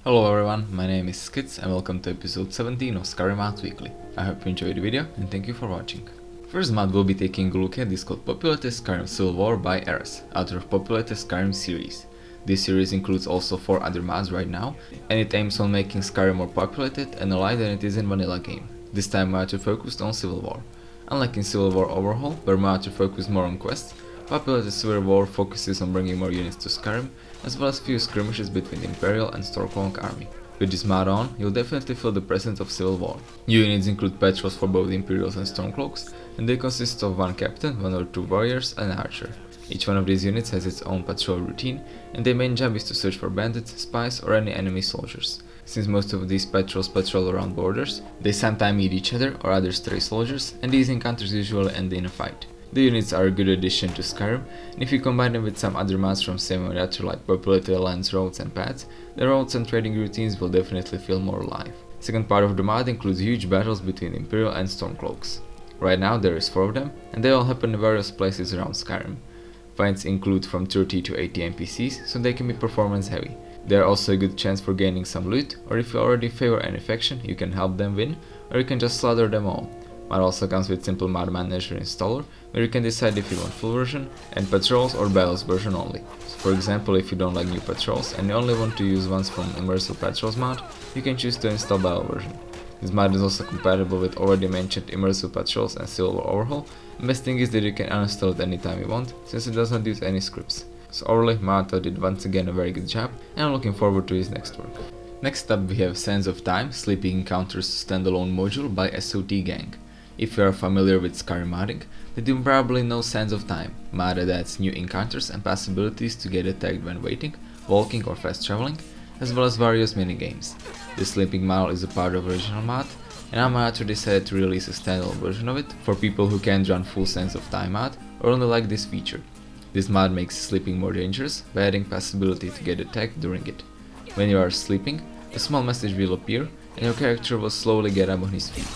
Hello everyone, my name is Skits and welcome to episode 17 of Skyrim Mods Weekly. I hope you enjoyed the video and thank you for watching. First mod we'll be taking a look at is called Populated Skyrim Civil War by Eras, author of Populated Skyrim series. This series includes also 4 other mods right now, and it aims on making Skyrim more populated and alive than it is in vanilla game. This time Mountain focused on Civil War. Unlike in Civil War Overhaul, where Mountain focused more on quests, Populated Civil War focuses on bringing more units to Skyrim, as well as few skirmishes between the Imperial and Stormcloak army. With this mod on, you'll definitely feel the presence of Civil War. New units include patrols for both the Imperials and Stormcloaks, and they consist of 1 captain, 1 or 2 warriors, and an archer. Each one of these units has its own patrol routine, and their main job is to search for bandits, spies, or any enemy soldiers. Since most of these patrols patrol around borders, they sometimes meet each other or other stray soldiers, and these encounters usually end in a fight. The units are a good addition to Skyrim, and if you combine them with some other mods from same author like populated lands, roads and paths, the roads and trading routines will definitely feel more alive. Second part of the mod includes huge battles between Imperial and Stormcloaks. Right now there is 4 of them, and they all happen in various places around Skyrim. Fights include from 30 to 80 NPCs, so they can be performance heavy. They are also a good chance for gaining some loot, or if you already favor any faction, you can help them win, or you can just slaughter them all. Mod also comes with simple mod manager installer, where you can decide if you want full version and patrols or battles version only. So for example, if you don't like new patrols and you only want to use ones from Immersive Patrols mod, you can choose to install battle version. This mod is also compatible with already mentioned Immersive Patrols and Civil War Overhaul, and best thing is that you can uninstall it anytime you want, since it does not use any scripts. So overall, Mato did once again a very good job, and I'm looking forward to his next work. Next up we have Sands of Time Sleeping Encounters Standalone module by SOT Gang. If you are familiar with Skyrim modding, then you probably know Sands of Time, mod that adds new encounters and possibilities to get attacked when waiting, walking or fast traveling, as well as various minigames. This sleeping model is a part of the original mod, and our author decided to release a standalone version of it for people who can't run full Sands of Time mod or only like this feature. This mod makes sleeping more dangerous by adding possibility to get attacked during it. When you are sleeping, a small message will appear and your character will slowly get up on his feet.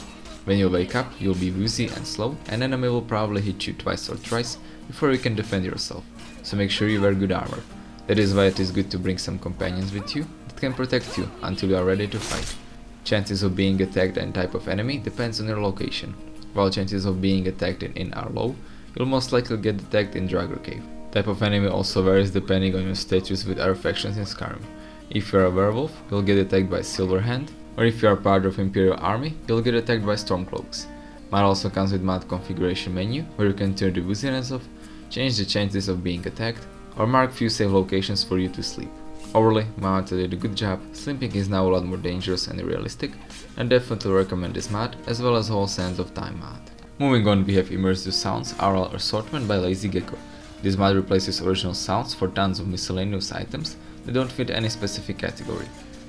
When you wake up, you'll be woozy and slow, and an enemy will probably hit you twice or thrice before you can defend yourself, so make sure you wear good armor. That is why it is good to bring some companions with you that can protect you until you are ready to fight. Chances of being attacked and type of enemy depends on your location. While chances of being attacked in are low, you'll most likely get attacked in Draugr Cave. Type of enemy also varies depending on your status with other factions in Skyrim. If you are a werewolf, you'll get attacked by Silverhand, or if you are part of Imperial army, you'll get attacked by Stormcloaks. Mod also comes with mod configuration menu, where you can turn the wooziness off, change the chances of being attacked, or mark few safe locations for you to sleep. Overall, mod did a good job. Sleeping is now a lot more dangerous and realistic, and definitely recommend this mod, as well as whole Sands of Time mod. Moving on, we have Immersive Sound-Aural Assortment by lazygecko. This mod replaces original sounds for tons of miscellaneous items that don't fit any specific category.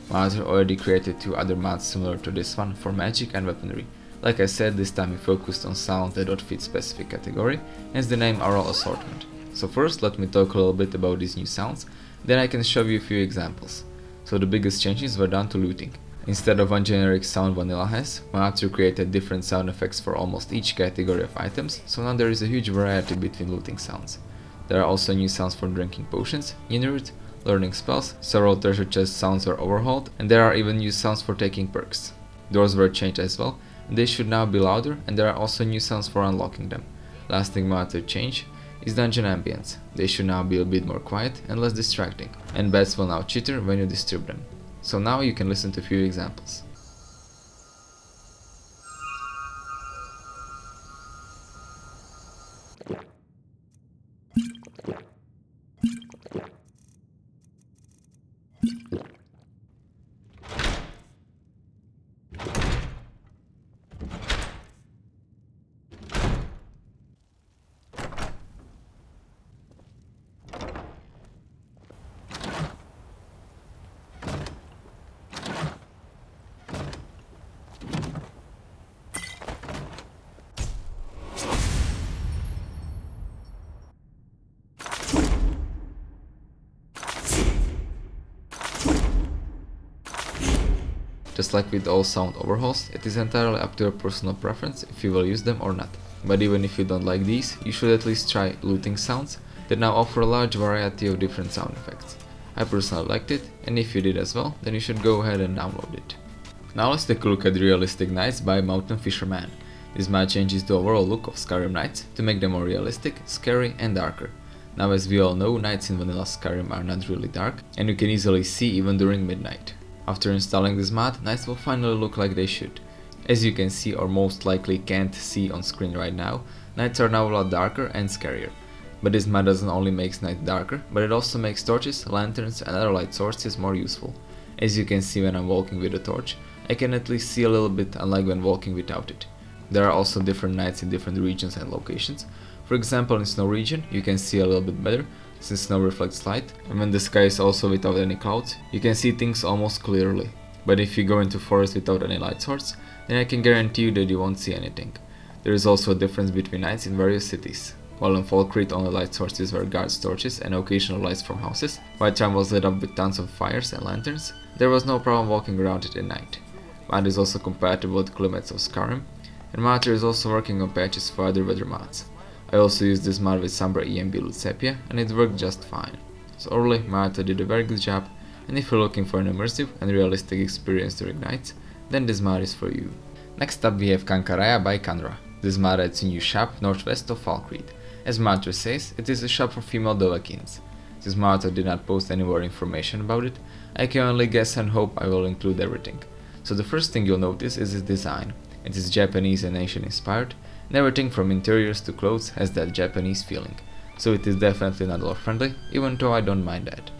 My author already created 2 other mods similar to this one for magic and weaponry. Like I said, this time he focused on sounds that don't fit specific category, hence the name Aural Assortment. So first let me talk a little bit about these new sounds, then I can show you a few examples. So the biggest changes were done to looting. Instead of one generic sound vanilla has, my author created different sound effects for almost each category of items, so now there is a huge variety between looting sounds. There are also new sounds for drinking potions, Ninurut, learning spells, several treasure chest sounds were overhauled, and there are even new sounds for taking perks. Doors were changed as well, and they should now be louder, and there are also new sounds for unlocking them. Last thing my author change is dungeon ambience. They should now be a bit more quiet and less distracting, and bats will now chitter when you disturb them. So now you can listen to a few examples. Just like with all sound overhauls, it is entirely up to your personal preference if you will use them or not. But even if you don't like these, you should at least try looting sounds that now offer a large variety of different sound effects. I personally liked it, and if you did as well, then you should go ahead and download it. Now let's take a look at Realistic Nights by MountainFisherman. This mod changes the overall look of Skyrim nights to make them more realistic, scary and darker. Now as we all know, nights in vanilla Skyrim are not really dark, and you can easily see even during midnight. After installing this mod, nights will finally look like they should. As you can see, or most likely can't see on screen right now, nights are now a lot darker and scarier. But this mod doesn't only make nights darker, but it also makes torches, lanterns and other light sources more useful. As you can see, when I'm walking with a torch, I can at least see a little bit, unlike when walking without it. There are also different nights in different regions and locations. For example, in snow region you can see a little bit better, since snow reflects light, and when the sky is also without any clouds, you can see things almost clearly. But if you go into forest without any light source, then I can guarantee you that you won't see anything. There is also a difference between nights in various cities. While in Falkreath only light sources were guards' torches and occasional lights from houses, Whiterun was lit up with tons of fires and lanterns, there was no problem walking around it at night. Mod is also compatible with climates of Skyrim, and Mater is also working on patches for other weather mods. I also used this mod with Sombra EMB Lutsepia, and it worked just fine. So overall, Mater did a very good job, and if you're looking for an immersive and realistic experience during nights, then this mod is for you. Next up we have Kankaraya by KANRA. This mod adds a new shop northwest of Falkreath. As Mater says, it is a shop for female Dovahkiins. Since Mater did not post any more information about it, I can only guess and hope I will include everything. So the first thing you'll notice is its design. It is Japanese and Asian inspired, and everything from interiors to clothes has that Japanese feeling. So it is definitely not lore friendly, even though I don't mind that.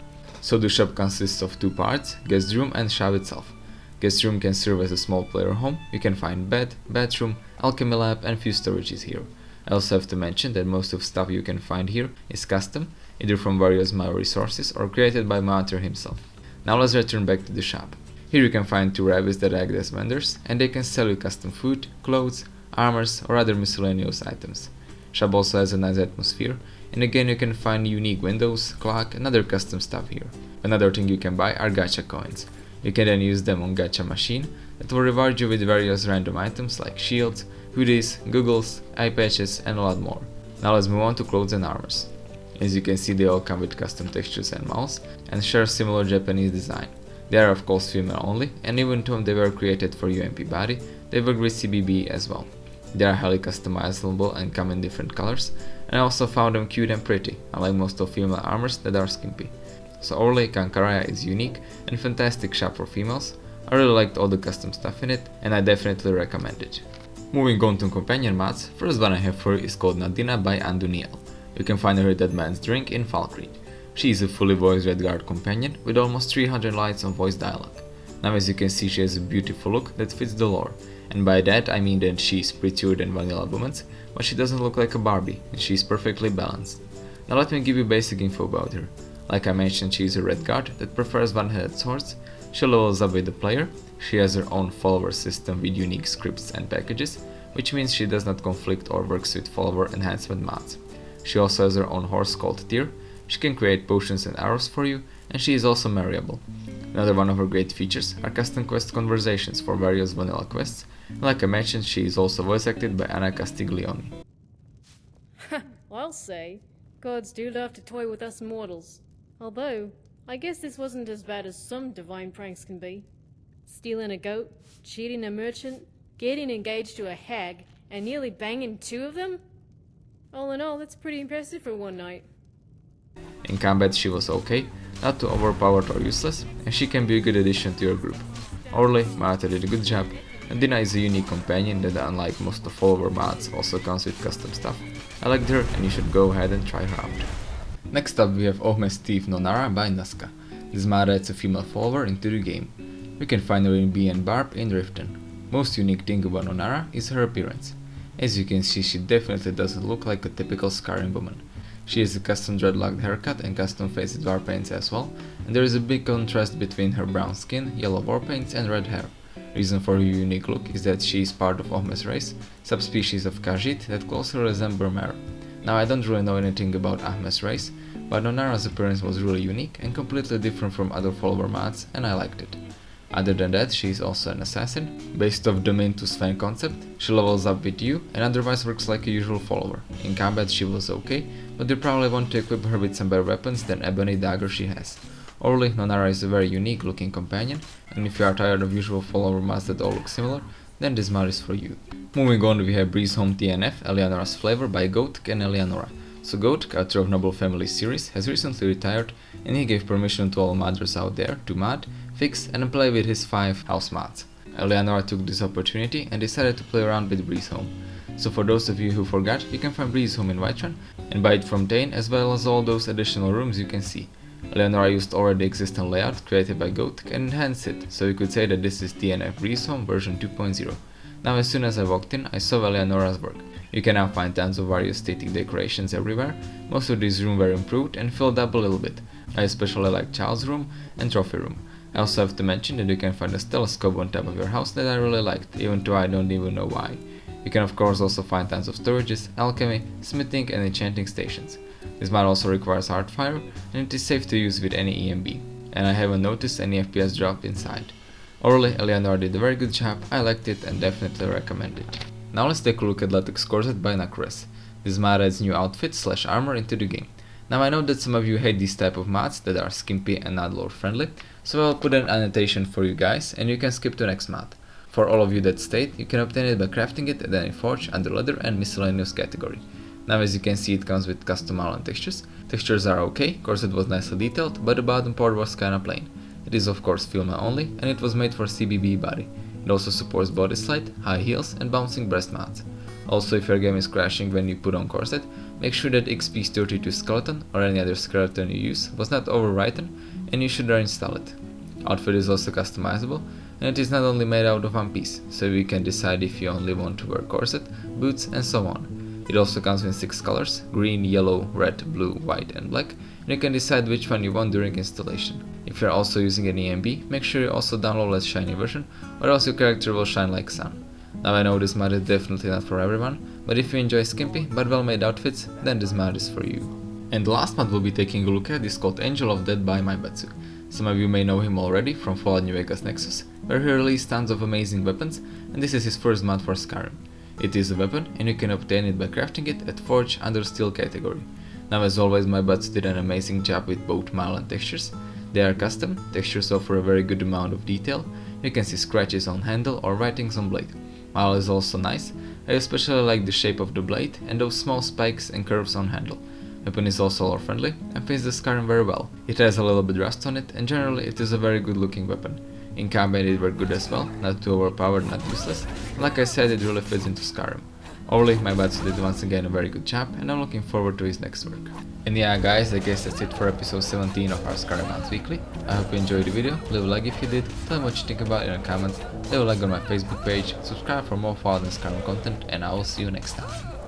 So the shop consists of two parts, guest room and shop itself. Guest room can serve as a small player home. You can find bed, bathroom, alchemy lab and few storages here. I also have to mention that most of stuff you can find here is custom, either from various mod resources or created by Mater himself. Now let's return back to the shop. Here you can find two rabbits that act as vendors, and they can sell you custom food, clothes, armors or other miscellaneous items. Shop also has a nice atmosphere, and again you can find unique windows, clock and other custom stuff here. Another thing you can buy are gacha coins. You can then use them on gacha machine that will reward you with various random items like shields, hoodies, goggles, eye patches and a lot more. Now let's move on to clothes and armors. As you can see, they all come with custom textures and mouths and share similar Japanese design. They are of course female only, and even though they were created for UMP body, they work with CBBE as well. They are highly customizable and come in different colors, and I also found them cute and pretty, unlike most of female armors that are skimpy. So overall, Kankaraya is unique and fantastic shop for females. I really liked all the custom stuff in it, and I definitely recommend it. Moving on to companion mods, first one I have for you is called Nadina by Anduniel. You can find her at Dead Man's Drink in Falkreath. She is a fully voiced Redguard companion with almost 300 lines of voice dialogue. Now as you can see, she has a beautiful look that fits the lore, and by that I mean that she is prettier than vanilla women's, but she doesn't look like a Barbie, and she is perfectly balanced. Now let me give you basic info about her. Like I mentioned, she is a Redguard that prefers one-handed swords. She levels up with the player. She has her own follower system with unique scripts and packages, which means she does not conflict or works with follower enhancement mods. She also has her own horse called Tyr. She can create potions and arrows for you, and she is also marryable. Another one of her great features are custom quest conversations for various vanilla quests, and like I mentioned, she is also voice acted by Anna Castiglione. I'll say, gods do love to toy with us mortals. Although, I guess this wasn't as bad as some divine pranks can be. Stealing a goat, cheating a merchant, getting engaged to a hag, and nearly banging two of them? All in all, that's pretty impressive for one night. In combat she was okay, not too overpowered or useless, and she can be a good addition to your group. Overall, Marta did a good job, and Dina is a unique companion that, unlike most of Flavour mods, also comes with custom stuff. I liked her, and you should go ahead and try her out. Next up we have Ohmes Thief Nonara by Nuska. This mod adds a female follower into the game. You can find her in B and Barb in Riften. Most unique thing about Nonara is her appearance. As you can see, she definitely doesn't look like a typical Skyrim woman. She has a custom dreadlocked haircut and custom faced war paints as well, and there is a big contrast between her brown skin, yellow war paints and red hair. Reason for her unique look is that she is part of Ohmes race, subspecies of Khajiit that closely resemble Mer. Now I don't really know anything about Ohmes race, but Nonara's appearance was really unique and completely different from other follower mods, and I liked it. Other than that, she is also an assassin. Based off the main to Sven concept, she levels up with you and otherwise works like a usual follower. In combat she was okay, but you probably want to equip her with some better weapons than ebony dagger she has. Overall, Nonara is a very unique looking companion, and if you are tired of usual follower mods that all look similar, then this mod is for you. Moving on, we have Breezehome TNF Elianoras Flavour by goatk and Elianora. So goatk, author of Noble Family series, has recently retired, and he gave permission to all modders out there to mod, fix and play with his 5 house mods. Elianora took this opportunity and decided to play around with Breezehome. So for those of you who forgot, you can find Breezehome in Whiterun and buy it from Dane, as well as all those additional rooms you can see. Elianora used already existing layout created by goatk and enhanced it, so you could say that this is TNF Breezehome version 2.0. Now as soon as I walked in, I saw Elianora's work. You can now find tons of various static decorations everywhere. Most of these rooms were improved and filled up a little bit. I especially like Child's room and Trophy room. I also have to mention that you can find a telescope on top of your house that I really liked, even though I don't even know why. You can of course also find tons of storages, alchemy, smithing and enchanting stations. This mod also requires Heartfire and it is safe to use with any EMB, and I haven't noticed any FPS drop inside. Overall, Elianora did a very good job, I liked it and definitely recommend it. Now let's take a look at Latex Corset by nakrulz. This mod adds new outfit / armor into the game. Now I know that some of you hate these type of mods that are skimpy and not lore friendly, so I'll put an annotation for you guys and you can skip to next mod. For all of you that stayed, you can obtain it by crafting it at any forge under leather and miscellaneous category. Now as you can see, it comes with custom island textures. Textures are okay, Corset was nicely detailed, but the bottom part was kinda plain. It is of course Filma only, and it was made for CBBE body. It also supports BODYSLIDE, high heels and bouncing breast mods. Also, if your game is crashing when you put on Corset, make sure that XP's 32 skeleton or any other skeleton you use was not overwritten and you should reinstall it. Outfit is also customizable, and it is not only made out of one piece, so you can decide if you only want to wear corset, boots and so on. It also comes in 6 colors: green, yellow, red, blue, white and black, and you can decide which one you want during installation. If you are also using an EMB, make sure you also download a shiny version, or else your character will shine like sun. Now I know this mod is definitely not for everyone, but if you enjoy skimpy but well made outfits, then this mod is for you. And the last mod we'll be taking a look at is called Angel of Death by MAIBATSU. Some of you may know him already from Fallout New Vegas Nexus, where he released tons of amazing weapons, and this is his first mod for Skyrim. It is a weapon, and you can obtain it by crafting it at Forge under Steel category. Now as always, MAIBATSU did an amazing job with both Mile and textures. They are custom, textures offer a very good amount of detail, you can see scratches on handle or writings on blade. Mile is also nice, I especially like the shape of the blade and those small spikes and curves on handle. Weapon is also lore friendly and fits the Skyrim very well. It has a little bit rust on it and generally it is a very good looking weapon. In combat it worked good as well, not too overpowered, not useless, and like I said, it really fits into Skyrim. Overall, MAIBATSU did once again a very good job and I'm looking forward to his next work. And yeah guys, I guess that's it for episode 17 of our Skyrim Mods Weekly. I hope you enjoyed the video, leave a like if you did, tell me what you think about it in the comments, leave a like on my Facebook page, subscribe for more Fallout and Skyrim content, and I will see you next time.